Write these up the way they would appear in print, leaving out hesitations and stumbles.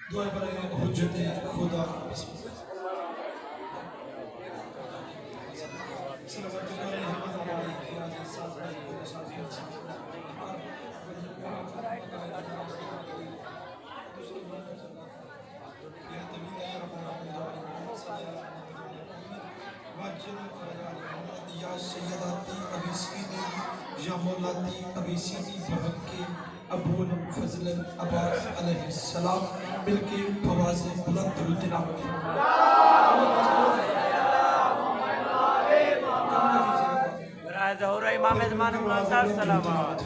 دعائیں برائے حجت خدا بسم اللہ یا سیداتی اغیثینی یا مولاتی اغیثینی بحق کے ابول فضل عباس علیہ السلام مل کے فواز بلند درود تلاوت برائے ظہور امام زمان منظر سلامات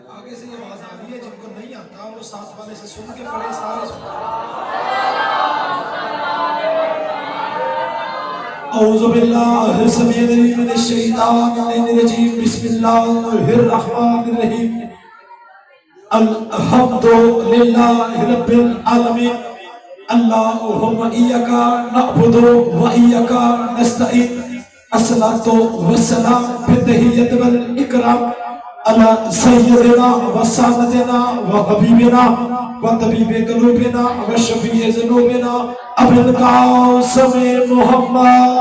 آگے سے یہ آواز آ رہی ہے جن کو نہیں آتا وہ ساتھ والے سے سن کے پڑھے سارے سن اعوذ باللہ السمیع العلیم من الشیطان الرجیم بسم اللہ الرحمن الرحیم الحمد للہ رب العالمین اللہم ایاک نعبد و ایاک نستعین الصلاۃ والسلام بالتحیۃ والاکرام علی سیدنا و سادتنا و حبیبنا و طبیب قلوبنا و شفیع ذنوبنا ابو القاسم محمد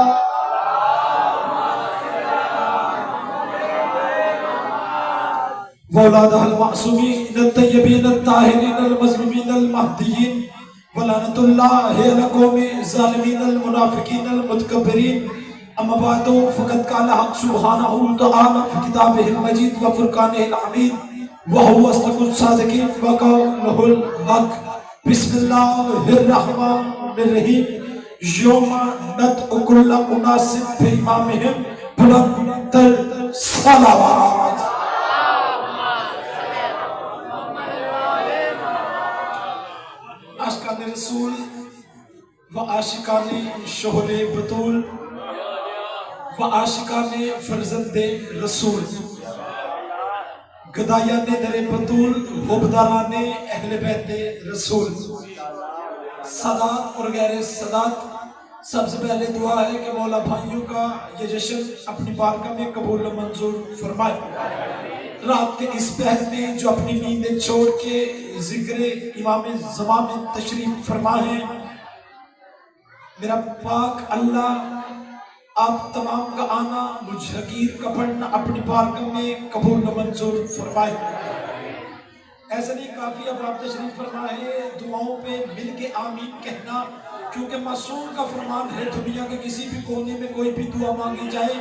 وولادہ المعصومین الطیبین الطاہرین المظلومین المہدیین ولعنۃ اللہ علی القوم الظالمین المنافقین المتکبرین اما بعد فقد قال حق سبحانہ وتعالی فی کتابہ المجید و فرقانہ الحمید وهو اصدق الصادقین وقولہ الحق بسم اللہ الرحمن الرحیم یوم ندعو کل اناس بامامہم بلند تر صلوات عاشقان رسول و عاشقان شہر بطول و عاشقان فرزند رسول گدایان در بطول حبداران اہل بیت رسول سادات اور غیر سادات سب سے پہلے دعا ہے کہ مولا بھائیوں کا یہ جشن اپنی بارگاہ میں قبول و منظور فرمائے رات کے اس پہر میں جو اپنی نیندیں چھوڑ کے ذکر امام زمان میں تشریف فرما ہے میرا پاک اللہ آپ تمام کا آنا مجھ حقیر کا پڑھنا اپنی بارگاہ میں قبول و منظور فرمائے ایسا نہیں کافی اب آپ تشریف فرما ہے دعاؤں پہ مل کے آمین کہنا کیونکہ معصوم کا فرمان ہے دنیا کے کسی بھی کونے میں کوئی بھی دعا مانگی جائے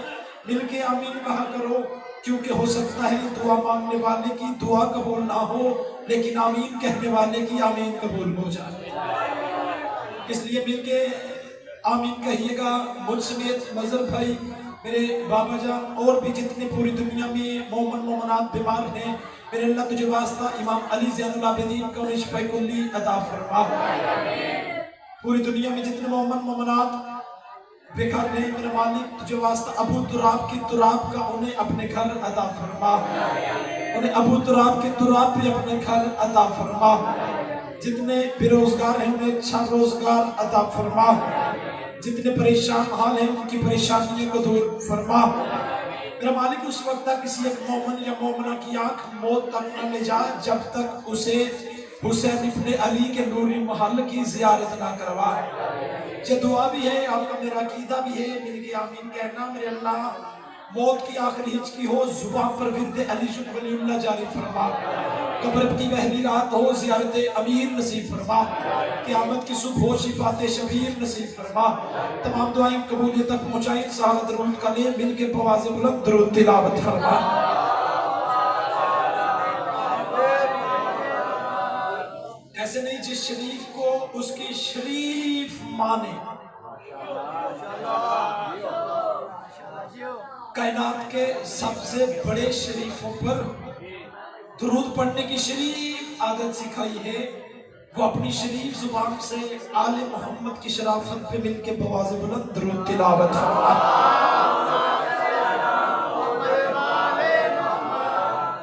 مل کے آمین کہا کرو کیونکہ ہو سکتا ہے دعا مانگنے والے کی دعا قبول نہ ہو لیکن آمین کہنے والے کی آمین قبول ہو جائے اس لیے مل کے آمین کہیے گا مجھ سمیت مظہر بھائی میرے بابا جان اور بھی جتنے پوری دنیا میں مومن مومنات بیمار ہیں میرے اللہ تجھے واسطہ امام علی زین العابدین کو شفا کلی عطا فرما پوری دنیا میں جتنے مومن مومنات بےگھر نہیں میرے مالک تجھے واسطہ ابو تراب کی تراب کا انہیں اپنے گھر عطا فرما انہیں ابو تراب کی تراب بھی اپنے گھر عطا فرما جتنے بے روزگار ہیں انہیں اچھا روزگار عطا فرما جتنے پریشان حال ہیں ان کی پریشانیوں کو دور فرما میرا مالک اس وقت تک کسی ایک مومن یا مومنہ کی آنکھ موت تک نہ لے جا جب تک اسے حسین ابن علی کے نوری محل کی زیارت نہ کروا یہ دعا بھی ہے آپ کا میرا عقیدہ بھی ہے مل کے آمین کہنا میرے اللہ موت کی آخری ہچکی ہو زبان پر ورد علی شد ولی اللہ جاری فرما قبر کی پہلی رات ہو زیارت امیر نصیب فرما قیامت کی صبح ہو شفاعت شبیر نصیب فرما تمام دعائیں قبولیت تک پہنچائیں سہارت درود کا لے مل کے پواز بلند درود تلاوت فرما ایسے نہیں جس شریف کو اس کی شریف مانے کائنات کے سب سے بڑے شریفوں پر درود پڑھنے کی شریف عادت سکھائی ہے وہ اپنی شریف زبان سے آل محمد کی شرافت پہ مل کے بواز بلند درود تلاوت فرما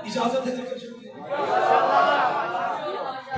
اجازت ہے ذکر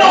9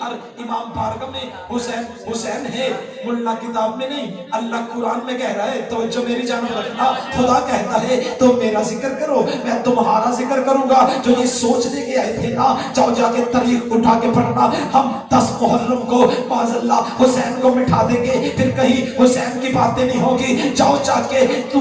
ہر امام بارگاہ میں حسین حسین ہے، ملا کتاب میں نہیں، اللہ قرآن میں کہہ رہا ہے، توجہ میری جانب رکھنا، خدا کہتا ہے تو میرا ذکر کرو میں تمہارا ذکر کروں گا۔ جو یہ سوچنے کے آئے تھے نا، جاؤ جا کے تاریخ اٹھا کے پڑھنا، ہم 10 محرم کو معاذ اللہ حسین کو مٹھا دیں گے، پھر کہیں حسین کی باتیں نہیں ہوگی۔ جاؤ جا کے تو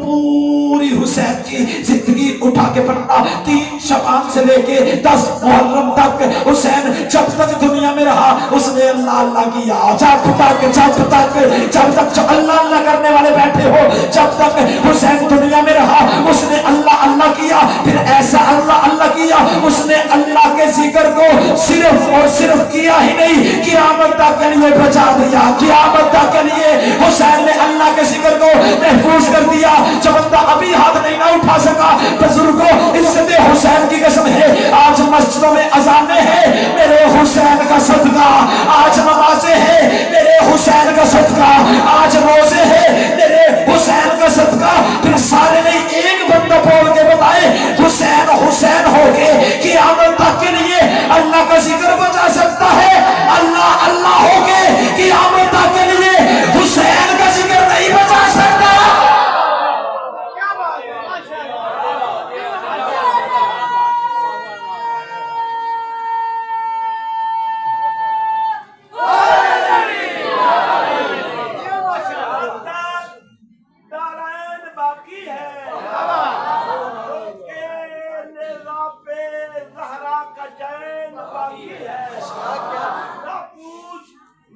پوری حسین کی زندگی اٹھا کے پڑھنا، 3 شعبان سے لے کے 10 محرم تک حسین جب تک دنیا میں رہا اس نے اللہ اللہ کیا، جب تک جو اللہ اللہ کرنے والے بیٹھے ہو، جب تک حسین دنیا میں رہا اس نے اللہ اللہ کیا، پھر ایسا اللہ اللہ کیا اس نے اللہ کے ذکر کو صرف اور صرف کیا ہی نہیں، قیامت تک کے لیے بچا دیا، قیامت تک کے لیے حسین نے اللہ کے ذکر کو محفوظ کر دیا۔ جو بندہ ابھی ہاتھ نہیں نہ اٹھا سکا، بزرگوں عزت حسین کی قسم ہے، آج مسجدوں میں اذانیں ہیں میرے حسین کا صدقہ، آج نمازیں ہیں میرے حسین کا صدقہ، آج روزے ہیں میرے حسین کا صدقہ۔ پھر سارے نہیں ایک بندہ بول کے بتائے حسین حسین ہو کے قیامت تک کے لیے اللہ کا ذکر بچا سکتا ہے؟ اللہ اللہ ہو کے قیامت تک کے لیے حسین کا ذکر نہیں بچا سکتا۔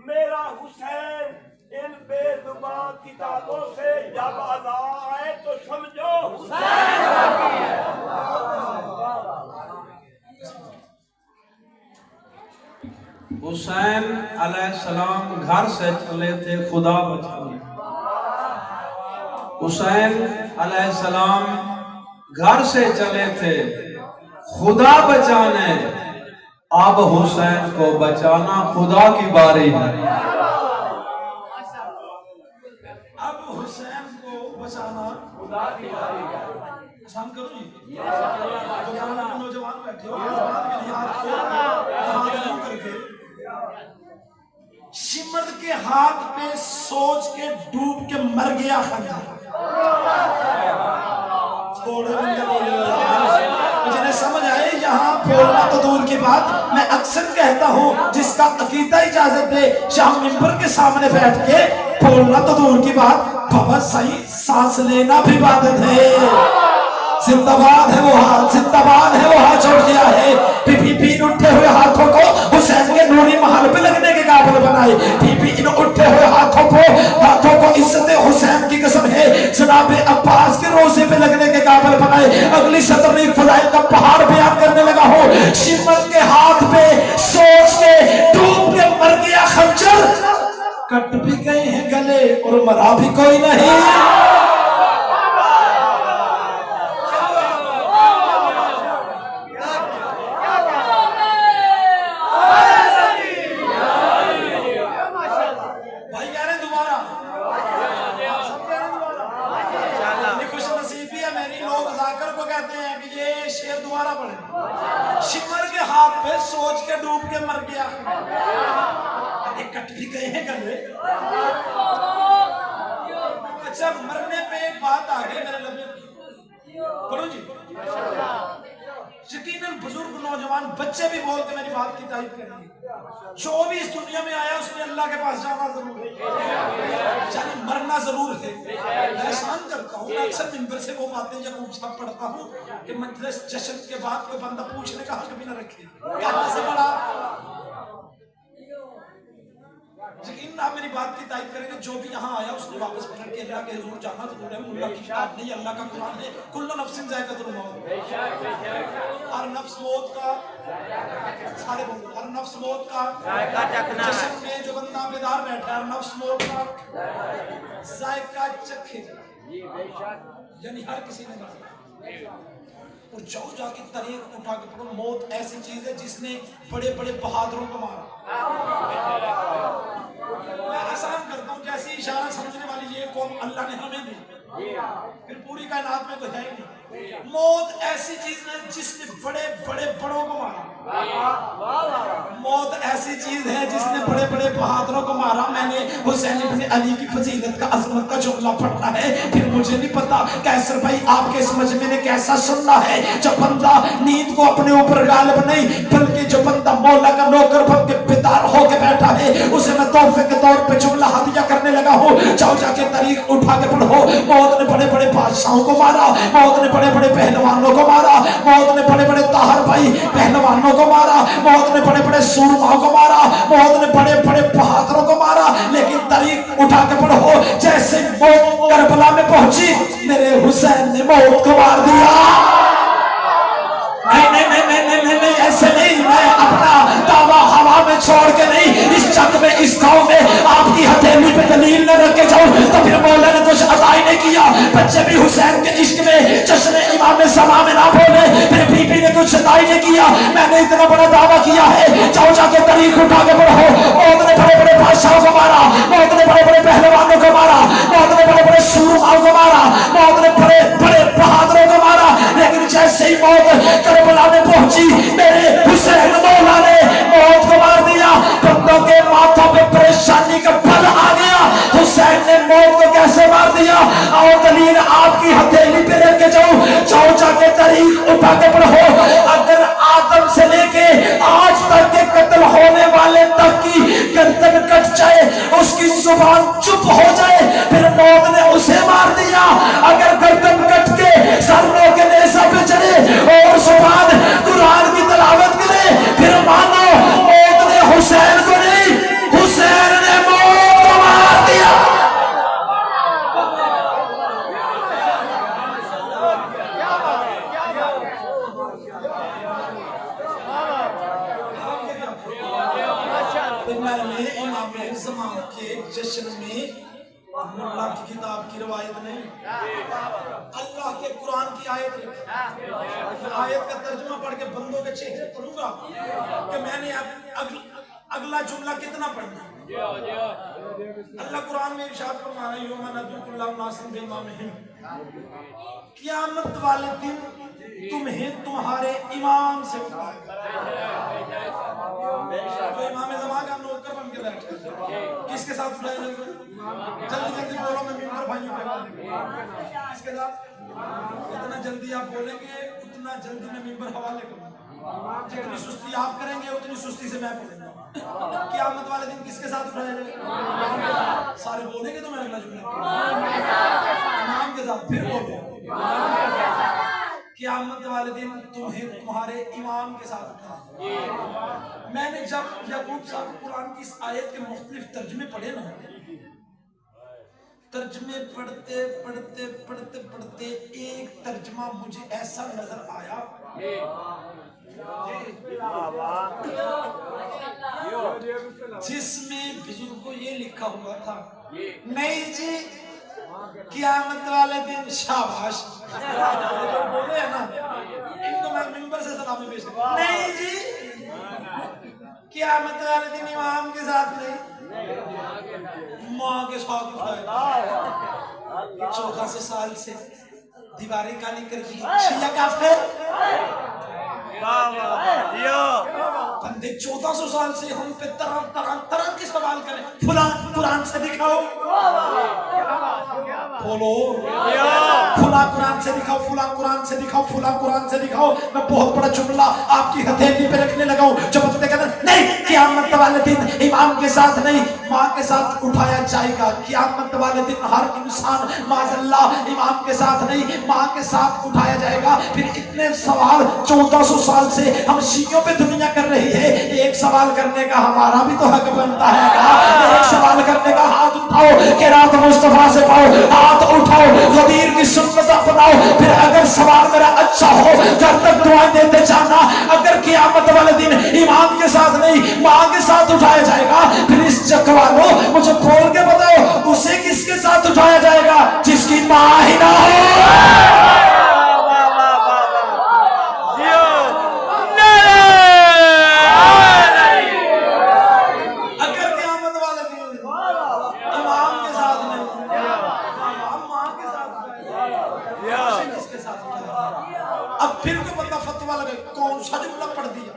میرا حسین ان بے زبان کتابوں سے جب ادا آئے تو سمجھو حسین باقی ہے۔ حسین علیہ السلام گھر سے چلے تھے خدا بچانے، حسین علیہ السلام گھر سے چلے تھے خدا بچانے، اب حسین کو بچانا خدا کی باری ہے۔ اب حسین کو بچانا خدا کی باری ہے۔ آسان کرو جی، نوجوان بیٹھے ہو آسان کے لیے ہاتھ یوں کر کے شمر کے ہاتھ پہ سوچ کے ڈوب کے مر گیا خنجر۔ تھوڑے بندے بولے جنہیں سمجھ آئے یہاں بولنا تو دور کی بات، میں اکثر کہتا ہوں جس کا عقیدہ اجازت دے شاہ ممبر کے سامنے بیٹھ کے بولنا تو دور کی بات، بابا صحیح سانس لینا بھی عبادت ہے۔ زندہ باد ہے وہ ہاتھ، زندہ باد ہے وہ ہاتھ چھوڑ گیا ہے۔ بی اٹھے ہوئے ہاتھوں کو حسین کے نوری محل پہ لگنے کے قابل بنائے، بی ان اٹھے ہوئے ہاتھوں کو عزت حسین کی قسم ہے جناب عباس کے روزے پہ لگنے کے قابل بنائے۔ اگلی سطر میں فضائل کا پہاڑ بیان کرنے لگا ہوں، شمر کے ہاتھ پہ سوچ کے ڈوب کے مر گیا خنجر، کٹ بھی گئے ہیں گلے اور مرا بھی کوئی نہیں۔ شمر کے ہاتھ پہ سوچ کے ڈوب کے مر گیا، کٹ بھی گئے ہیں گلے۔ اچھا مرنے پہ ایک بات آ گئی میرے لبے پڑھو جی، یقیناً بزرگ نوجوان بچے بھی بول کے میری بات کی تعریف کریں گے، جو بھی اس دنیا میں آیا اس نے اللہ کے پاس جانا ضرور ہے، یعنی مرنا ضرور ہے۔ میں احسان کرتا ہوں، میں اکثر منبر سے وہ باتیں یعقوب صاحب پڑھتا ہوں کہ مجلس جشن کے بعد کوئی بندہ پوچھنے کا حق بھی نہ رکھے کہاں سے پڑھا۔ یقیناً آپ میری بات کی تائید کریں گے، جو بھی یہاں آیا اس نے واپس پلٹ کے اللہ کے حضور جانا ضرور ہے۔ اللہ کی کتاب نہیں، اللہ کا قرآن ہے، کل نفس ذائقۃ الموت، ہر نفس موت کا سارے بولو، ہر نفس موت کا ذائقہ چکھنا ہے۔ جشن میں جو بندہ بیدار بیٹھا ہے ہر نفس موت کا ذائقہ چکھے گا، یعنی ہر کسی نے۔ اور جاؤ جا کے تاریخ اٹھا کے پڑھو، موت ایسی چیز ہے جس نے بڑے بڑے بہادروں کو مارا۔ میں آسان کرتا ہوں جیسی اشارہ سمجھنے والی یہ قوم اللہ نے ہمیں دی، پھر پوری کائنات میں تو ہے ہی نہیں۔ موت ایسی چیز ہے جس نے بڑے بڑے بڑوں کو مارا۔ موت ایسی چیز ہے جس نے بڑے بڑے بہادروں کو مارا. میں نے حسین ابن علی کی فضیلت کا عظمت کا جملہ پڑھا ہے, پھر مجھے نہیں پتا کیسر بھائی آپ کے سمجھ میں نے کیسا سننا ہے. جب بندہ نیند کو اپنے اوپر غالب نہیں بلکہ جو بندہ مولا کا نوکر بن کے بیدار ہو کے بیٹھا ہے اسے میں تحفے کے طور پہ جملہ ہدیہ کرنے لگا ہوں. جاؤ جا کے تاریخ اٹھا کے پڑھو. موت نے بڑے بڑے بادشاہوں کو مارا, موت نے بڑے بڑے پہلوانوں کو مارا, موت نے بڑے بڑے طاہر بھائی پہلوانوں کو مارا, موت نے بڑے بڑے سورماؤں کو مارا, موت نے بڑے بڑے بہادروں کو مارا. لیکن تاریخ اٹھا کے پڑھو, جیسے موت کربلا میں پہنچی میرے حسین نے موت کو مار دیا. نہیں ایسے نہیں, میں اپنا دعویٰ ہوا میں چھوڑ کے نہیں, اس جگ میں اس گاؤں میں آپ کی ہتھیلی پہ دلیل نہ رکھ کے جاؤں تو پھر مولا نے کچھ عطا ہی نہیں کیا. بچے بھی حسین کے عشق میں جشن امام زمان میں نہ بولے, پھر بی بی نے کچھ عطا ہی نہیں کیا. میں نے اتنا بڑا دعویٰ کیا ہے, جاؤ جا کے تاریخ اٹھا کے پڑھو. موت نے بڑے بڑے بادشاہوں کو مارا, موت نے بڑے بڑے پہلوانوں کو مارا, موت نے بڑے بڑے سورماؤں کو مارا, موت نے بڑے بڑے بہادروں کو مارا. لیکن جیسے ہی موت کربلا میں پہنچی میرے حسین مولا نے موت کو مار دیا. بندوں کے ماتھوں پہ پریشانی کا پھل آ گیا, حسین نے موت کو کیسے مار دیا. اور دلیل آپ کی ہتھیلی پہ رکھ کے جاؤ, جاؤ جا کے تاریخ اٹھا کے پڑھو. اگر آدم سے لے کے آج تک کے قتل ہونے والے تک کی گردن کٹ جائے, اس کی زبان چپ ہو جائے, پھر موت نے اسے مار دیا. اگر گردن کٹ کے سروں کے نیزہ پہ چڑھے اور زبان قرآن کی تلاوت کرے, پھر مانو موت نے حسین کو نہیں, حسین نے موت کو مار دیا. میں نے امام زمان کے جشن میں مولا کی کتاب کی روایت نہیں, اللہ کے قرآن کی آیت رکھی. آیت کا ترجمہ پڑھ کے بندوں کے چہرے پڑھوں گا کہ میں نے اگلا جملہ کتنا پڑھنا. اللہ قرآن میں ارشاد فرمایا یوم ندعو کل اناس بامامہم, قیامت والے دن تمہیں تمہارے امام سے اٹھائے گا. تو امام زمان کا نوکر بن کے بیٹھے, کس کے ساتھ اٹھائے جائے گا؟ جلدی جلدی بولو, میں ممبر بھائیوں پہ کس کے ساتھ؟ اتنا جلدی آپ بولیں گے اتنا جلدی میں ممبر حوالے کروں گا. جتنی سستی آپ کریں گے اتنی سستی سے میں بولوں گا. قیامت والے دن کس کے ساتھ اٹھایا جائے گا؟ سارے بولیں گے تو میں اگلا جملہ امام کے ساتھ. پھر بولو قیامت والے دن تمہیں تمہارے امام کے ساتھ اٹھا. میں نے جب یعقوب صاحب قرآن کی اس آیت کے مختلف ترجمے پڑھے نا, ترجمے پڑھتے پڑھتے پڑھتے پڑھتے ایک ترجمہ مجھے ایسا نظر آیا جس میں بزرگ کو یہ لکھا ہوا تھا, نہیں جی قیامت والے دن شاباش بولے ہیں نا, ان کو میں ممبر سے سلامی پیش کروں. نہیں جی قیامت والے دن امام کے ساتھ نہیں, ماں کے ساتھ اٹھایا. 1400 سال سے دیواریں کالی کر دی شیعہ کافر بندے. 1400 سال سے ہم پہ طرح کے سوال کریں, فلان قرآن سے دکھاؤ, بولو فلاں قرآن سے دکھاؤ, فلاں قرآن سے دکھاؤ, فلاں قرآن سے دکھاؤ. میں بہت بڑا جملہ آپ کی ہتھیلی پہ رکھنے لگا ہوں. جو بندے کہتے ہیں نہیں قیامت والے دن امام کے ساتھ نہیں ماں کے ساتھ اٹھایا جائے گا. قیامت والے دن ہر انسان معاذ اللہ امام کے ساتھ نہیں ماں کے ساتھ اٹھایا جائے گا. پھر اتنے سوال 1400 سال سے ہم شیعوں پہ دنیا کر رہی ہے, ایک سوال کرنے کا ہمارا بھی تو حق بنتا ہے گا. ایک سوال کرنے کا ہاتھ اٹھاؤ کہ رات مصطفیٰ سے پاؤ, ہاتھ اٹھاؤ غدیر کی سنت اپناؤ. پھر اگر سوال میرا اچھا ہو جب تک دعائیں دیتے جانا. اگر قیامت والے دن امام کے ساتھ نہیں ماں کے ساتھ اٹھایا جائے گا, پھر اس چک والوں مجھے بول کے بتاؤ اسے کس کے ساتھ اٹھایا جائے گا جس کی ماں ہی نہ ہو. اب پھر کوئی بندہ فتویٰ لگے کون سا جملہ پڑھ دیا,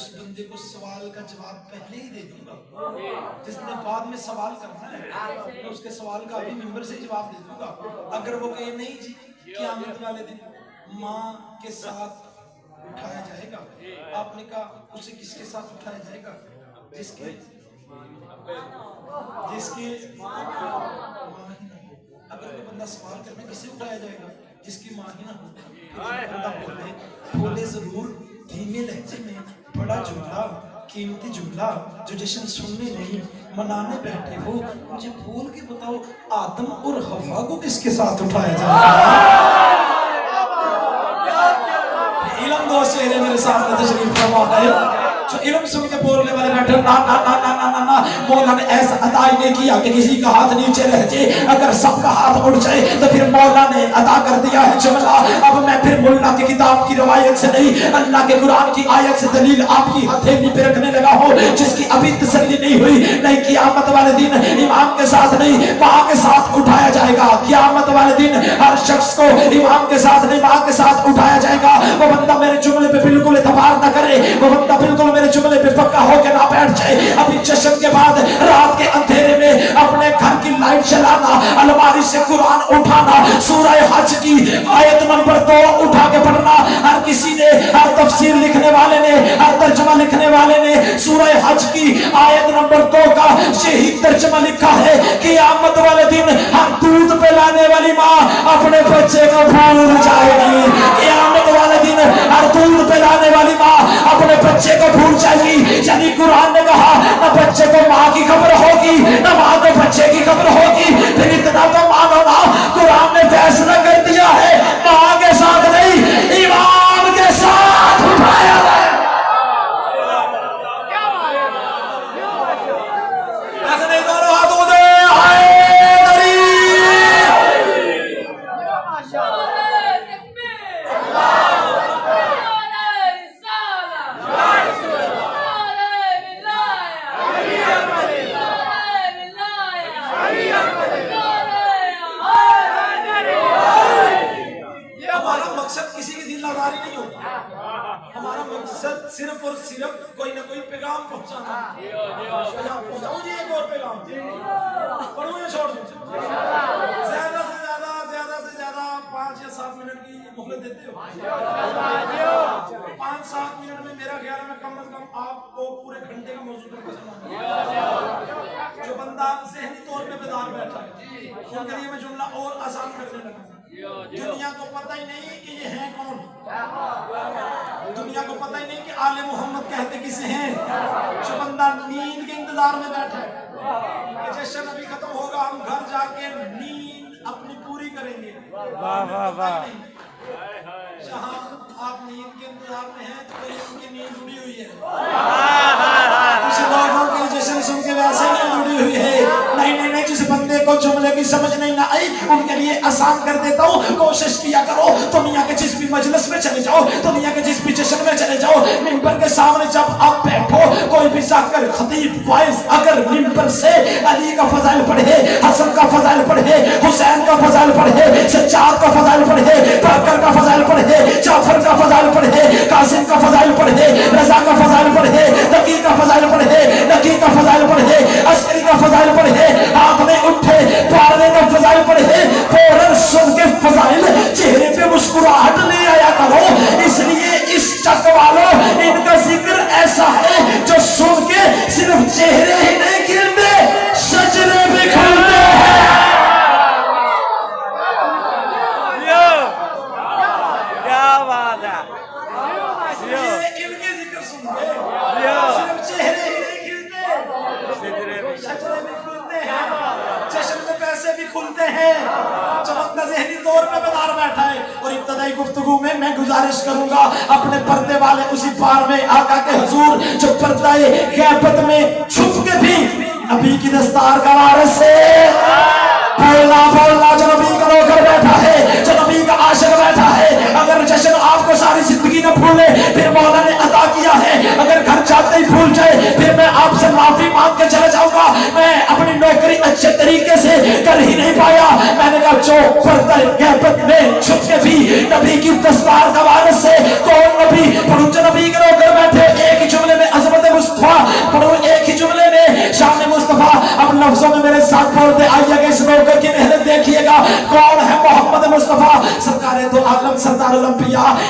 اس بندے کو سوال کا جواب پہلے ہی دے دوں گا، جس نے بعد میں سوال کرنا ہے میں اس کے سوال کا ابھی ممبر سے جواب دے دوں گا۔ اگر وہ کہے نہیں جی قیامت والے دن ماں کے ساتھ اٹھایا جائے گا، آپ نے کہا اسے کس کے ساتھ اٹھایا جائے گا؟ جس کی ماں ہی نہ ہو۔ اگر کوئی بندہ سوال کرنے کسے اٹھایا جائے گا؟ جس کی ماں ہی نہ ہو۔ بندہ بولے ضرور دھیمے لہجے میں، بڑا جملہ قیمتی جملہ جو جشن سننے نہیں منانے بیٹھے ہو، مجھے بول کے بتاؤ آدم اور حوا کو کس کے ساتھ اٹھایا جائے گا؟ علم دو چہرے میرے سامنے تشریف فرما ہے، جو علم سن کے بولنے والے بیٹھے نا نا نا نا نا نا نا۔ مولا نے ایسا ادا ہی نہیں کیا کہ کسی کا ہاتھ نیچے رہ جائے، اگر سب کا ہاتھ اٹھ جائے تو پھر مولا نے ادا کر دیا ہے جملہ۔ اب میں پھر مولا کی کتاب کی روایت سے نہیں، اللہ کے قرآن کی آیت سے دلیل آپ کی ہتھیلی پہ رکھنے لگا ہوں، جس کی ابھی تسلی نہیں ہوئی۔ نہیں قیامت والے دن امام کے ساتھ نہیں ماں کے ساتھ اٹھایا جائے گا۔ قیامت والے دن ہر شخص کو امام کے ساتھ نہیں ماں کے ساتھ اٹھایا جائے گا۔ وہ بندہ میرے جملے پہ بالکل اعتبار نہ کرے، وہ بندہ بالکل میرے جملے پہ پکا ہو کے نہ بیٹھ جائے۔ ابھی جشن کے بعد رات کے اندھیرے میں اپنے گھر کی لائٹ جلانا، الماری سے قرآن اٹھانا، سورہ حج کی آیت نمبر 2 اٹھا کے پڑھنا۔ ہر کسی نے، ہر تفسیر لکھنے والے نے، ہر ترجمہ لکھنے والے نے سورہ حج کی آیت نمبر 2 کا یہی ترجمہ لکھا ہے کہ قیامت والے دن ہر دودھ پلانے والی ماں اپنے بچے کو بھول جائے گی۔ قیامت والے دن ہر دودھ پلانے والی ماں اپنے بچے کو بھول جائے گی۔ یعنی قرآن نے کہا نہ بچے کو ماں کی خبر ہوگی نہ ماں کو بچے کی خبر ہوگی۔ پھر اتنا تو مانو نا، قرآن نے فیصلہ کر دیا ہے ماں کے ساتھ نہیں امام کے ساتھ اٹھایا ہے۔ ایسے نہیں دونوں ہاتھوں دے آئے دری صرف اور صرف کوئی نہ کوئی پیغام پہنچانا۔ پہنچاؤں جی ایک اور پیغام پڑھوں یا چھوڑ دوں؟ زیادہ سے زیادہ 5 یا 7 منٹ کی مہلت دیتے ہو؟ 5-7 منٹ میں میرا خیال ہے کم از کم آپ کو پورے گھنٹے کا موضوع پر سناؤں۔ جو بندہ ذہنی طور پہ بیدار بیٹھا ہے ان کے لیے میں جملہ اور آسان کرنے لگا۔ دنیا کو پتہ ہی نہیں کہ یہ ہے کون، دنیا کو پتہ ہی نہیں کہ آل محمد کہتے کسے ہیں۔ جو بندہ نیند کے انتظار میں بیٹھا ہے کہ جشن ابھی ختم ہوگا، ہم گھر جا کے نیند اپنی پوری کریں گے، جہاں آپ نیند کے انتظار میں ہیں تو ان کی نیند اڑی ہوئی ہے، کچھ لوگوں کی جشن سن کے ویسے نیند اڑی ہوئی ہے۔ نہیں نہیں نہیں، جس بندے کو جملے کی سمجھ نہیں نہ آئی ان کے لیے آسان کر دیتا ہوں، کوشش کیا کرو دنیا کے جس بھی مجلس میں چلے جاؤ، دنیا کے جس بھی جشن میں چلے جاؤ، ممبر کے سامنے جب آپ بیٹھو کوئی بھی ذاکر خطیب وائز اگر ممبر سے علی کا فضائل پڑھے، حسن کا فضائل پڑھے، حسین کا فضائل پڑھے، سجاد کا فضائل پڑھے، باقر کا فضائل پڑھے، جعفر کا فضائل پڑھے، قاسم کا فضائل پڑھے، رضا کا فضائل پڑھے، نقی کا فضائل پڑھے، نقی کا فضائل پڑھے، عسکری کا فضائل پڑھے، ہاتھ میں اٹھے پارنے کا فضائل پڑھے، فوراً سن کے فضائل چہرے پہ مسکراہٹ لے آیا کرو۔ اس لیے اس چک والوں ان کا ذکر ایسا ہے جو سن کے صرف چہرے ہی نہیں کھلتے سجدے بھی کھلتے ہیں۔ کیا بات ہے، ان کے ذکر سن کے صرف چہرے ہی نہیں کھلتے سجدے بھی کھلتے ہیں، جشن میں پیسے بھی کھلتے ہیں۔ جو بندہ ذہنی طور پہ بیدار بیٹھا ہے، اور ابتدائی گفتگو میں گزارش کروں گا اپنے پردے والے اسی پار میں آقا کے حضور جو پردہ غیبت میں چھپ کے بھی نبی کی دستار کا وارث سے بولنا جو نبی کا نوکر بیٹھا ہے، جو نبی کا عاشق بیٹھا ہے، اگر جشن آپ کو ساری زندگی نہ بھولے پھر مولا نے عطا کیا ہے، اگر گھر جاتے ہی بھول جائے پھر میں آپ سے معافی مانگ کے چلے جاؤں گا، میں اپنی نوکری اچھے طریقے سے کر ہی نہیں پایا۔ میں نے کہا جو پردہ غیبت میں چھپ کے بھی نبی کی دستار کا وارث سے کون نبی، جو نبی کے نوکر بیٹھے ایک ہی جملے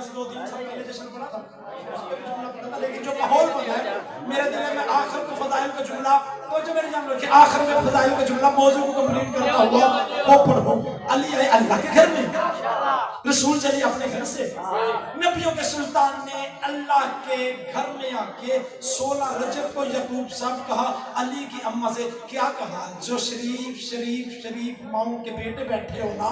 آج سے 2-3 سال پہلے جشن پڑا تھا اس پہ بھی جملہ پڑھا تھا، لیکن جو ماحول بنا ہے میرے دل میں آخر میں فضائل کا جملہ تو جو میرے جان رکھے آخر میں فضائل کا جملہ موضوع کو کمپلیٹ کرتا ہوا وہ پڑھوں. علی آئے اللہ کے گھر میں، رسول چلی اپنے گھر سے. نبیوں کے سلطان نے اللہ کے گھر میں آ کے 16 رجب کو یعقوب صاحب کہا علی کی اماں سے کیا کہا؟ جو شریف شریف شریف ماؤں کے بیٹے بیٹھے ہو نا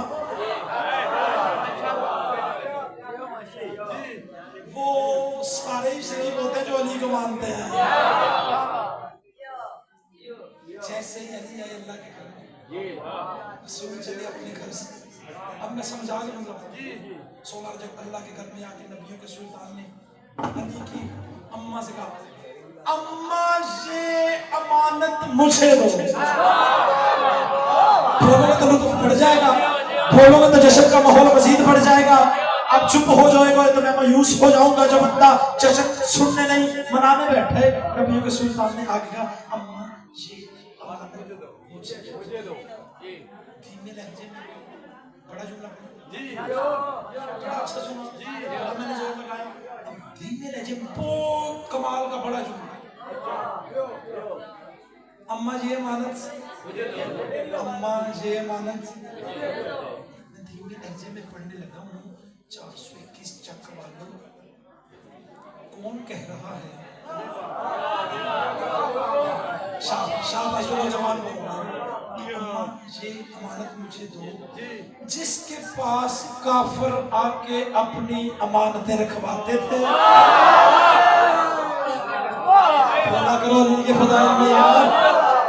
وہ سارے ہی شریف ہوتے ہیں جو علی کو مانتے ہیں. جیسے ہی علی آئے اللہ کے گھر میں رسول چلے اپنے گھر سے. اب میں سمجھا دوں گا 16 رجب اللہ کے گھر میں آ کے نبیوں کے سلطان نے علی کی اماں سے کہا اماں یہ امانت مجھے دو. بولو گے تو لطف بڑھ جائے گا، بولو گے تو جشن کا ماحول مزید بڑھ جائے گا. اب چپ ہو جائے گا تو میں مایوس ہو جاؤں گا. جو بندہ جشن سننے نہیں منانے بیٹھے نبیوں کے سلطان نے آگے کہا اماں یہ امانت مجھے دو. دھیمے لہجے میں بڑا جملہ بڑا اچھا سنا میں نے زور لگایا. دھیمے لہجے میں بہت کمال کا بڑا جملہ اماں یہ امانت اماں یہ امانت. میں دھیمے لہجے میں پڑھنے لگا ہوں 421 چک والوں کون کہہ رہا ہے؟ شاباش نوجوان بول رہا ہے اماں یہ امانت مجھے دو جس کے پاس کافر آ کے اپنی امانتیں رکھواتے تھے. بولا کرو علی کے فضائل میں یار،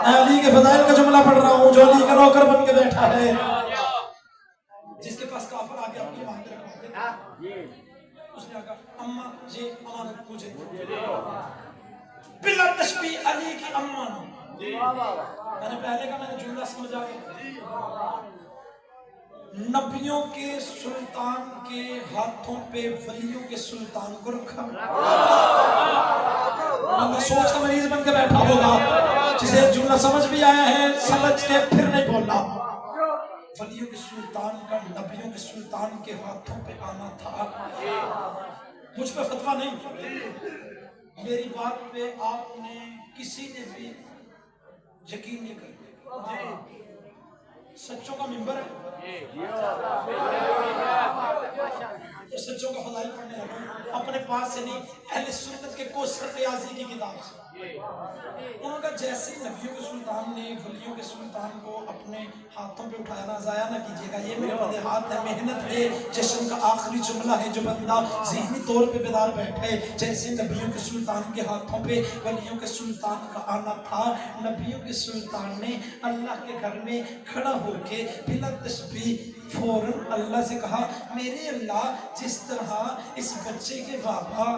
میں علی کے فضائل کا جملہ پڑھ رہا ہوں جو علی کا نوکر بن کے بیٹھا ہے. جس کے پاس کافر آ کے اپنی امانتیں رکھواتے تھے اس نے کہا اماں یہ امانت مجھے دو. بلا تشبیہ علی کی اماں. میں نے پہلے کہا میں نے جملہ سمجھا گیا. نبیوں کے سلطان کے ہاتھوں پہ ولیوں کے سلطان کو رکھا. بندہ سوچ کا مریض بن کے بیٹھا ہوگا جسے جملہ سمجھ بھی آیا ہے سمجھ کے پھر نہیں بولا. ولیوں کے سلطان کا نبیوں کے سلطان کے ہاتھوں پہ آنا تھا. مجھ پہ فتویٰ نہیں، میری بات پہ آپ نے کسی نے بھی یقین نہیں کرنا. سچوں کا منبر ہے، سچوں کا فضائل پڑھنے لگا اپنے پاس سے نہیں، اہل سنت کے کوثر ریاضی کی کتاب سے. انہوں کا جیسے نبیوں کے سلطان نے ولیوں کے سلطان کو اپنے ہاتھوں پہ اٹھایا نا ضائع نہ کیجیے گا، یہ میرے بڑے ہاتھ ہے، محنت ہے. جشن کا آخری جملہ ہے جو بندہ ذہنی طور پہ بیدار بیٹھے. جیسے نبیوں کے سلطان کے ہاتھوں پہ ولیوں کے سلطان کا آنا تھا، نبیوں کے سلطان نے اللہ کے گھر میں کھڑا ہو کے بلا تشبیہ فوراً اللہ سے کہا میرے اللہ جس طرح اس بچے کے بابا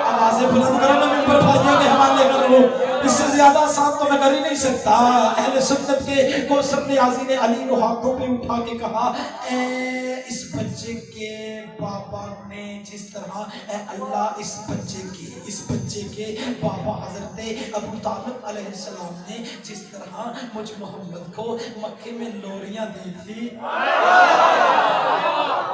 آوازیں بلند کرو میں ممبر بھائیوں کے حوالے کر لوں، اس سے زیادہ آسان تو میں کر ہی نہیں سکتا. اہل سنت کے کوثر نیازی نے علی کو ہاتھوں پہ اٹھا کے کہا اے اس بچے کے بابا نے جس طرح اے اللہ اس بچے کے بابا حضرت ابو طالب علیہ السلام نے جس طرح مجھ محمد کو مکے میں لوریاں دی تھی.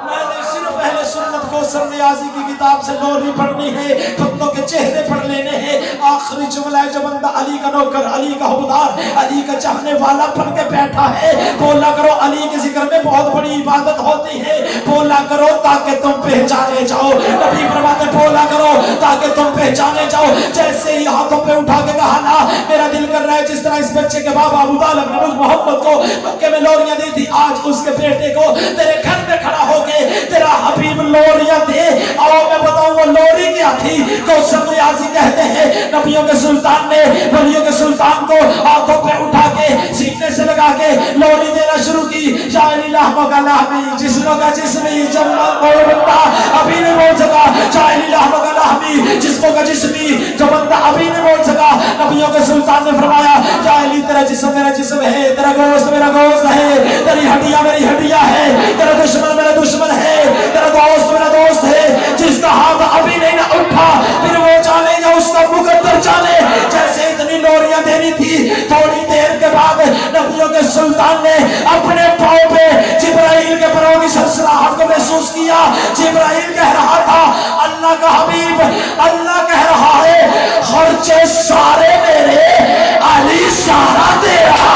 میں نے صرف اہل سنت کو سر نیازی کی کتاب سے لوری پڑھنی ہے، بندوں کے چہرے پڑھ لینے ہیں. آخری جملہ ہے جو بندہ علی کا نوکر، علی کا حبدار، علی کا چاہنے والا بن کے بیٹھا ہے بولا کرو علی کے ذکر میں بہت بڑی عبادت ہوتی ہے. بولا کرو تاکہ تم پہچانے جاؤ. نبی فرماتے بولا کرو تاکہ تم پہچانے جاؤ. جیسے ہی ہاتھوں پہ اٹھا کے کہا نا میرا دل کر رہا ہے جس طرح اس بچے کے بابا ابو طالب نے مجھ محمد کو مکے میں لوریاں دی تھی، آج اس کے بیٹے کو تیرے گھر میں کھڑا ہو کے تیرا حبیب لوریاں دے. آؤ میں بتاؤں وہ لوری کیا تھی. کوثر نیازی کہتے ہیں نبیوں کے سلطان نے ولیوں کے سلطان کو ہاتھوں پہ اٹھا کے سینے سے لگا کے لوری دینا شروع کی. یا لحموں کا لحمی جسموں کا جسمی جمع کوئی بندہ ابھی نہیں بول سکا. یا لحموں کا لحمی جسموں کا جسمی جو بندہ ابھی نہیں بول سکا. نبیوں کے سلطان نے فرمایا یا علی تیرا جسم میرا جسم ہے، تیرا گوشت میرا گوشت ہے، تیری ہڈیاں میری ہڈیاں ہے، تیرا دشمن میرا دشمن ہے، تیرا دوست میرا دوست ہے. جس کا ہاتھ ابھی نہیں نہ اٹھا پھر وہ جانے یا اس کا مقدر جانے. جیسے اتنی لوریاں دینی تھی تھوڑی دیر کے بعد نبیوں کے سلطان نے اپنے پاؤں پہ جبرائیل کے پروں کی سلسلہ ہاتھوں میں محسوس کیا. جبرائیل کہہ رہا تھا اللہ کا حبیب اللہ کہہ رہا ہے خرچے سارے میرے علی سارا تیرا.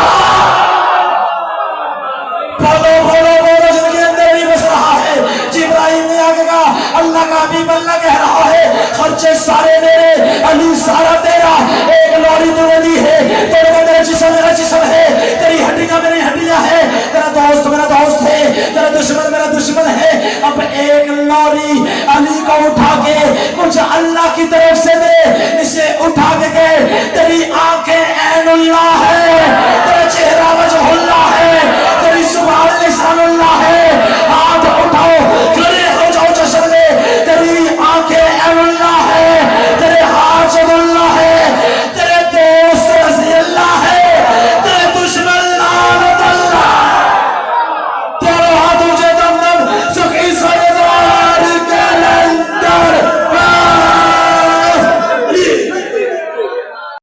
بولو بولو بولو جن کے اندر نہیں بس رہا ہے. جبرائیل نے آگے کہا اللہ کا حبیب اللہ کہہ رہا ہے خرچے سارے میرے علی سارا تیرا. ایک لوری تو دی ہے تیرے کا میرا جسم میرا جسم ہے, تیری ہڈیاں میری ہڈیاں ہے, تیرا دوست میرا دوست ہے, تیرا دشمن میرا دشمن ہے. اب ایک لوری علی کو اٹھا کے مجھے اللہ کی طرف سے